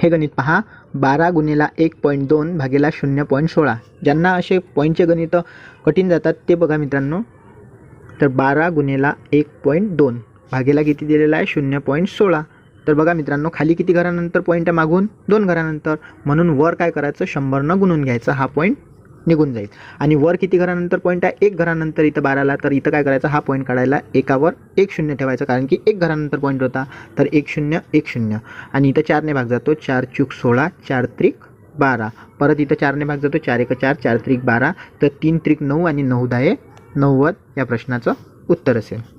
हे गणित पहा, 12 गुणिला 1.2 भागिला 0.16. ज्यांना असे पॉईंटचे गणित कठीण जातात ते बघा मित्रांनो. तर 12 गुणिला 1.2 भागिला किती दिलेला आहे 0.16. तर बघा मित्रांनो, खाली किती घरानंतर पॉईंट आहे, मागून 2 घरानंतर, म्हणून वर काय करायचं 100 न गुणून घ्यायचं, हा पॉईंट निघून जाईल. आणि वर किती घरानंतर पॉईंट आहे, 1 घरानंतर इथं 12ला, तर इथं काय करायचं, हा पॉईंट काढायला एकावर 1 0 ठेवायचं, कारण की 1 घरानंतर पॉईंट होता. तर 1 0 1 0 आणि इथं 4 ने भाग जातो, 4 चूक 16, 4 त्रिक 12. परत इथं 4 ने भाग जातो, 4 1 4, 4 त्रिक 12, तर 3 त्रिक 9 आणि 9 10 90 या प्रश्नाचं उत्तर असेल.